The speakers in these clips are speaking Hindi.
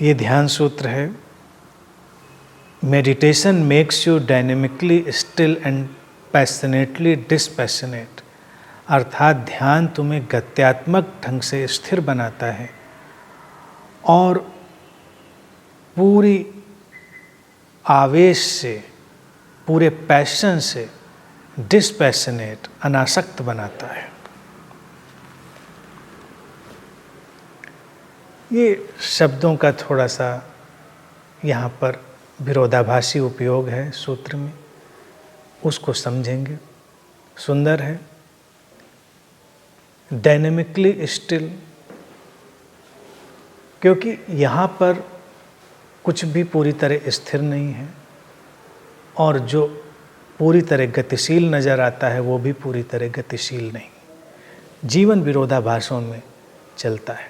ये ध्यान सूत्र है, meditation makes you dynamically still and passionately dispassionate. अर्थात ध्यान तुम्हें गत्यात्मक ढंग से स्थिर बनाता है और पूरी आवेश से, पूरे पैशन से डिस्पैशनेट, अनासक्त बनाता है। ये शब्दों का थोड़ा सा यहाँ पर विरोधाभासी उपयोग है सूत्र में, उसको समझेंगे। सुंदर है। डायनेमिकली स्टिल, क्योंकि यहाँ पर कुछ भी पूरी तरह स्थिर नहीं है और जो पूरी तरह गतिशील नज़र आता है वो भी पूरी तरह गतिशील नहीं। जीवन विरोधाभासों में चलता है।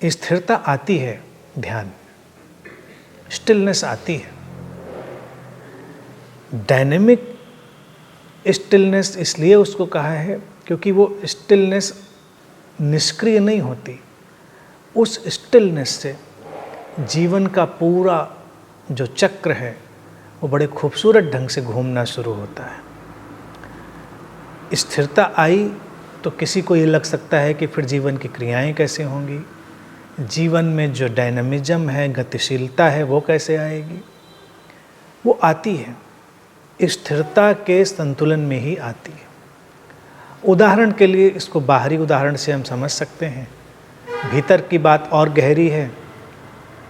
स्थिरता आती है ध्यान, स्टिलनेस आती है। डायनेमिक स्टिलनेस इसलिए उसको कहा है क्योंकि वो स्टिलनेस निष्क्रिय नहीं होती। उस स्टिलनेस से जीवन का पूरा जो चक्र है वो बड़े खूबसूरत ढंग से घूमना शुरू होता है। स्थिरता आई तो किसी को ये लग सकता है कि फिर जीवन की क्रियाएं कैसे होंगी, जीवन में जो डायनामिज्म है, गतिशीलता है, वो कैसे आएगी। वो आती है, स्थिरता के संतुलन में ही आती है। उदाहरण के लिए इसको बाहरी उदाहरण से हम समझ सकते हैं, भीतर की बात और गहरी है।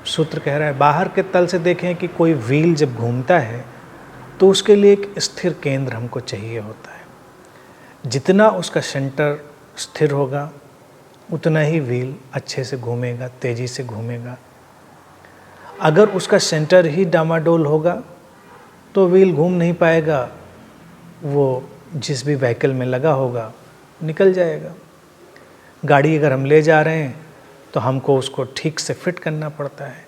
सूत्र कह रहा है बाहर के तल से देखें कि कोई व्हील जब घूमता है तो उसके लिए एक स्थिर केंद्र हमको चाहिए होता है। जितना उसका सेंटर स्थिर होगा उतना ही व्हील अच्छे से घूमेगा, तेज़ी से घूमेगा। अगर उसका सेंटर ही डामाडोल होगा तो व्हील घूम नहीं पाएगा, वो जिस भी व्हीकल में लगा होगा निकल जाएगा। गाड़ी अगर हम ले जा रहे हैं तो हमको उसको ठीक से फिट करना पड़ता है।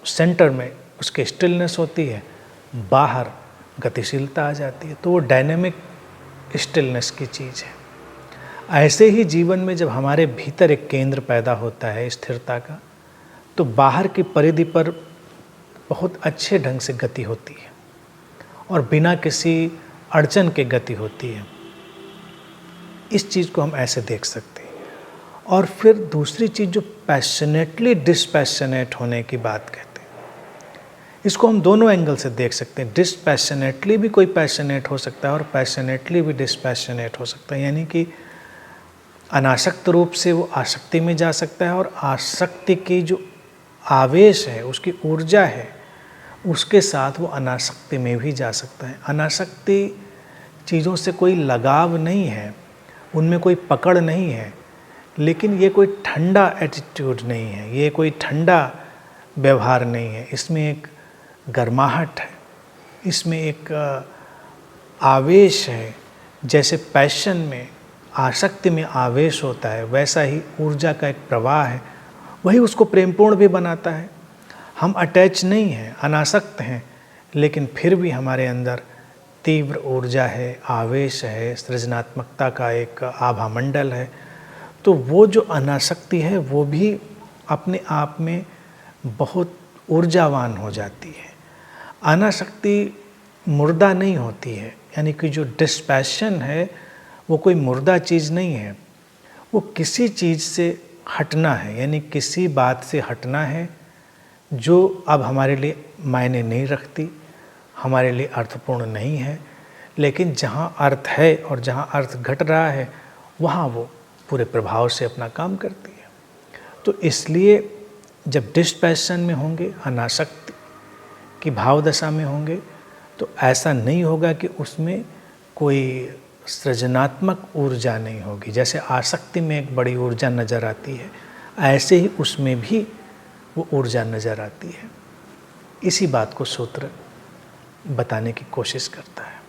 सेंटर में उसकी स्टिलनेस होती है, बाहर गतिशीलता आ जाती है, तो वो डायनेमिक स्टिलनेस की चीज़ है। ऐसे ही जीवन में जब हमारे भीतर एक केंद्र पैदा होता है स्थिरता का, तो बाहर की परिधि पर बहुत अच्छे ढंग से गति होती है और बिना किसी अड़चन के गति होती है। इस चीज़ को हम ऐसे देख सकते हैं। और फिर दूसरी चीज़ जो पैशनेटली डिस्पैशनेट होने की बात कहते हैं, इसको हम दोनों एंगल से देख सकते हैं। डिस्पैशनेटली भी कोई पैशनेट हो सकता है और पैशनेटली भी डिस्पैशनेट हो सकता है, यानी कि अनासक्त रूप से वो आसक्ति में जा सकता है और आसक्ति की जो आवेश है, उसकी ऊर्जा है, उसके साथ वो अनासक्ति में भी जा सकता है। अनासक्ति चीज़ों से कोई लगाव नहीं है, उनमें कोई पकड़ नहीं है, लेकिन ये कोई ठंडा एटीट्यूड नहीं है, ये कोई ठंडा व्यवहार नहीं है। इसमें एक गर्माहट है, इसमें एक आवेश है। जैसे पैशन में, आसक्ति में आवेश होता है, वैसा ही ऊर्जा का एक प्रवाह है, वही उसको प्रेमपूर्ण भी बनाता है। हम अटैच नहीं हैं, अनासक्त हैं, लेकिन फिर भी हमारे अंदर तीव्र ऊर्जा है, आवेश है, सृजनात्मकता का एक आभामंडल है। तो वो जो अनासक्ति है वो भी अपने आप में बहुत ऊर्जावान हो जाती है। अनासक्ति मुर्दा नहीं होती है, यानी कि जो डिस्पैशन है वो कोई मुर्दा चीज़ नहीं है। वो किसी चीज़ से हटना है, यानी किसी बात से हटना है जो अब हमारे लिए मायने नहीं रखती, हमारे लिए अर्थपूर्ण नहीं है, लेकिन जहाँ अर्थ है और जहाँ अर्थ घट रहा है वहाँ वो पूरे प्रभाव से अपना काम करती है। तो इसलिए जब डिस्पैशन में होंगे, अनासक्ति की भाव दशा में होंगे, तो ऐसा नहीं होगा कि उसमें कोई सृजनात्मक ऊर्जा नहीं होगी। जैसे आसक्ति में एक बड़ी ऊर्जा नज़र आती है, ऐसे ही उसमें भी वो ऊर्जा नज़र आती है। इसी बात को सूत्र बताने की कोशिश करता है।